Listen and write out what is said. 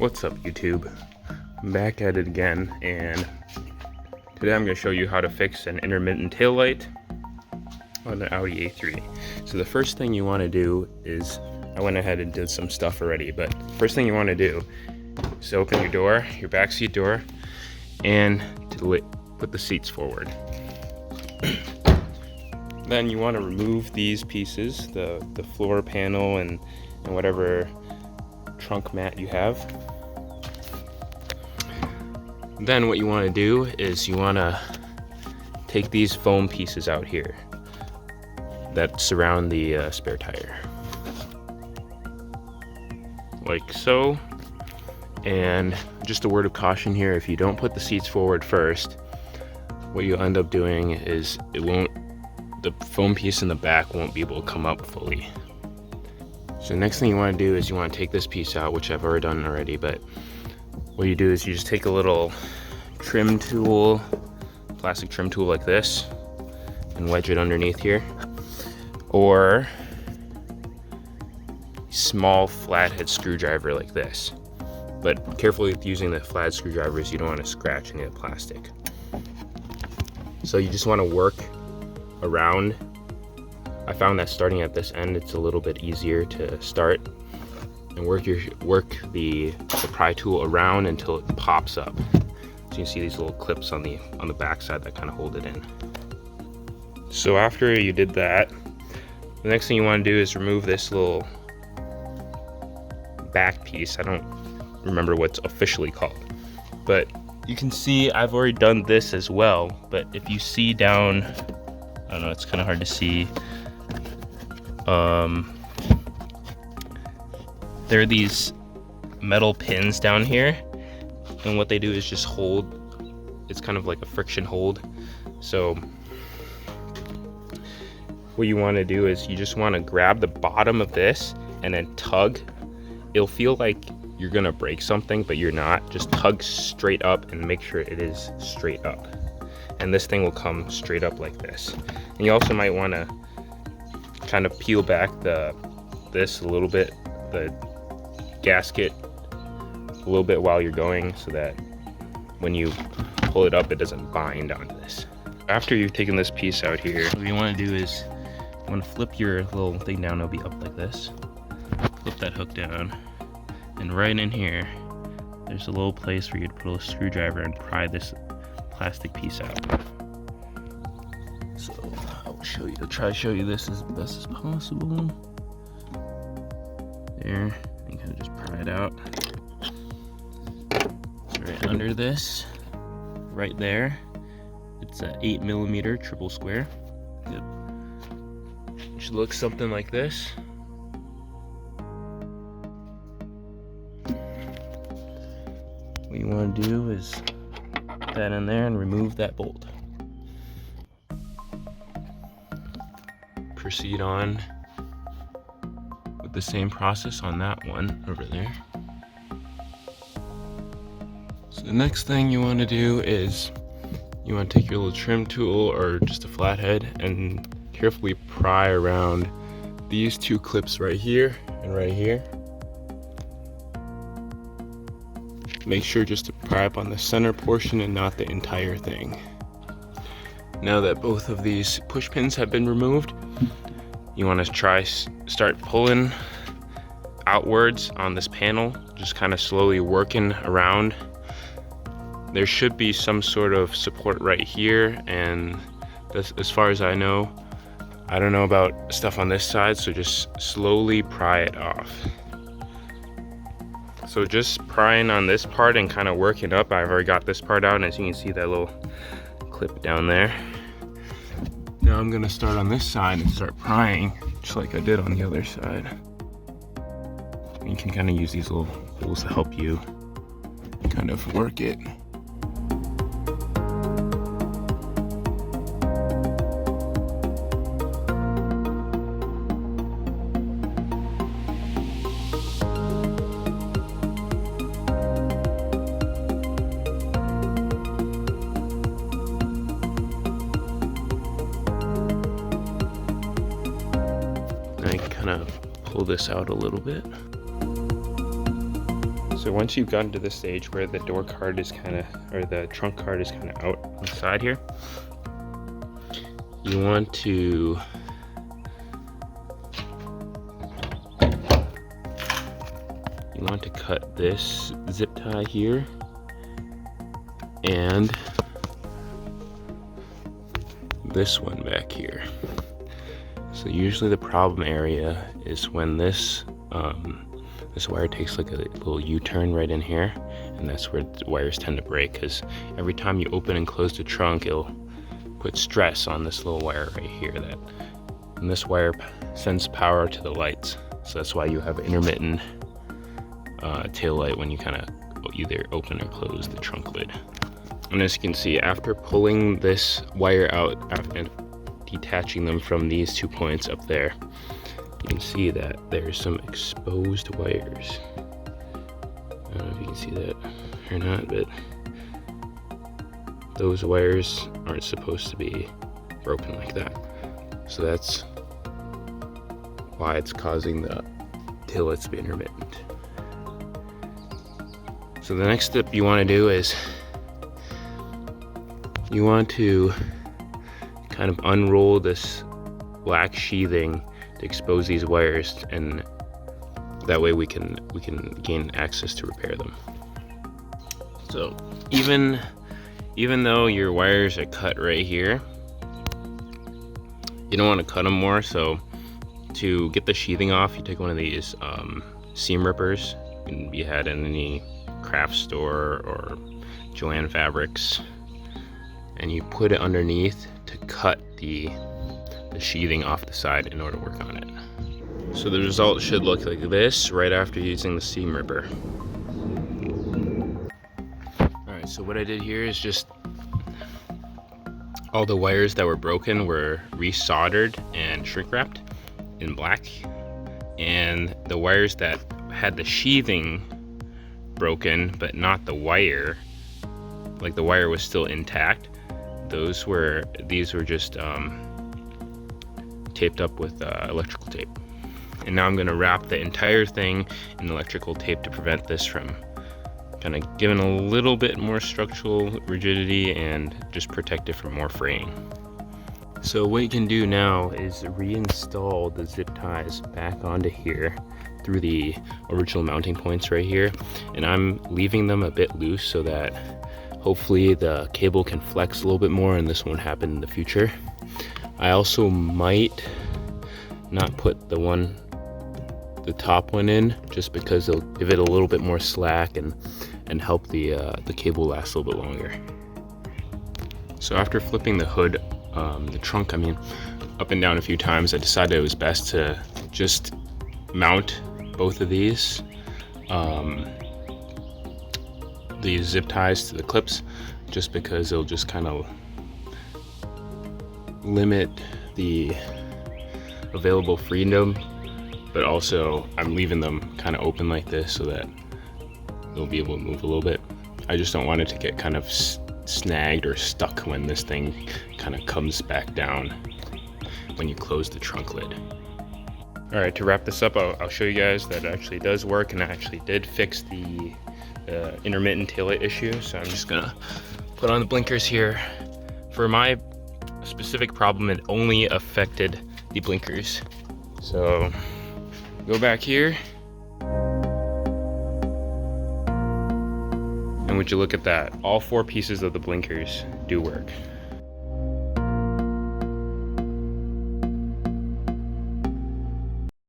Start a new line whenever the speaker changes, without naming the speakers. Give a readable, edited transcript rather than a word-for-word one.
What's up, YouTube? I'm back at it again, and today I'm going to show you how to fix an intermittent taillight on the Audi A3. So the first thing you want to do is, I went ahead and did some stuff already, but first thing you want to do is open your door, your back seat door, and put the seats forward. Then you want to remove these pieces, the floor panel and whatever trunk mat you have. Then what you want to do is you want to take these foam pieces out here that surround the spare tire, like so. And just a word of caution here, if you don't put the seats forward first, what you'll end up doing is the foam piece in the back won't be able to come up fully. So the next thing you want to do is you want to take this piece out, which I've already done already, but what you do is you just take a little trim tool, plastic trim tool like this, and wedge it underneath here, or small flathead screwdriver like this. But carefully with using the flat screwdrivers, you don't want to scratch any of the plastic. So you just want to work around. I found that starting at this end, it's a little bit easier to start, and work the pry tool around until it pops up. So you can see these little clips on the back side that kind of hold it in. So after you did that, the next thing you want to do is remove this little back piece. I don't remember what's officially called, but you can see I've already done this as well. But if you see down, I don't know, it's kind of hard to see. There are these metal pins down here, and what they do is just hold. It's kind of like a friction hold. So what you want to do is you just want to grab the bottom of this and then tug. It'll feel like you're gonna break something, but you're not. Just tug straight up and make sure it is straight up, and this thing will come straight up like this. And you also might want to kind of peel back this a little bit, the gasket a little bit while you're going, so that when you pull it up, it doesn't bind onto this. After you've taken this piece out here, what you want to do is you want to flip your little thing down. It'll be up like this. Flip that hook down, and right in here there's a little place where you'd put a screwdriver and pry this plastic piece out. So I'll try to show you this as best as possible. There, and kind of just pry it out. Right under this, right there, it's a 8mm triple square. Yep. It should look something like this. What you want to do is put that in there and remove that bolt. Proceed on with the same process on that one over there. So the next thing you want to do is you want to take your little trim tool or just a flathead and carefully pry around these two clips right here and right here. Make sure just to pry up on the center portion and not the entire thing. Now that both of these push pins have been removed, you want to start pulling outwards on this panel, just kind of slowly working around. There should be some sort of support right here, and as far as I don't know about stuff on this side, so just slowly pry it off. So just prying on this part and kind of working up. I've already got this part out, and as you can see, that little clip down there. Now I'm gonna start on this side and start prying, just like I did on the other side. And you can kind of use these little holes to help you kind of work it. I kind of pull this out a little bit. So once you've gotten to the stage where the door card is kind of, or the trunk card is kind of out on the side here, you want to cut this zip tie here and this one back here. So usually the problem area is when this this wire takes like a little U-turn right in here, and that's where the wires tend to break, because every time you open and close the trunk, it'll put stress on this little wire right here, and this wire sends power to the lights. So that's why you have intermittent tail light when you kind of either open or close the trunk lid. And as you can see, after pulling this wire out and detaching them from these 2 points up there, you can see that there's some exposed wires. I don't know if you can see that or not, but those wires aren't supposed to be broken like that. So that's why it's causing the tail lights to be intermittent. So the next step you want to do is you want to kind of unroll this black sheathing to expose these wires, and that way we can gain access to repair them. So even though your wires are cut right here, you don't want to cut them more. So to get the sheathing off, you take one of these seam rippers. It can be had in any craft store or Joann Fabrics, and you put it underneath to cut the sheathing off the side in order to work on it. So the result should look like this right after using the seam ripper. Alright, so what I did here is just all the wires that were broken were resoldered and shrink wrapped in black, and the wires that had the sheathing broken but not the wire, like the wire was still intact, these were just taped up with electrical tape. And now I'm going to wrap the entire thing in electrical tape to prevent this from kind of giving a little bit more structural rigidity and just protect it from more fraying. So what you can do now is reinstall the zip ties back onto here through the original mounting points right here, and I'm leaving them a bit loose so that hopefully the cable can flex a little bit more and this won't happen in the future. I also might not put the top one in, just because it'll give it a little bit more slack and help the cable last a little bit longer. So after flipping the hood, the trunk, up and down a few times, I decided it was best to just mount both of these zip ties to the clips, just because it'll just kind of limit the available freedom, but also I'm leaving them kind of open like this so that they'll be able to move a little bit. I just don't want it to get kind of snagged or stuck when this thing kind of comes back down when you close the trunk lid. All right, to wrap this up, I'll show you guys that it actually does work, and I actually did fix the intermittent taillight issue. So I'm just gonna put on the blinkers here. For my specific problem, it only affected the blinkers. So go back here, and would you look at that, all 4 pieces of the blinkers do work.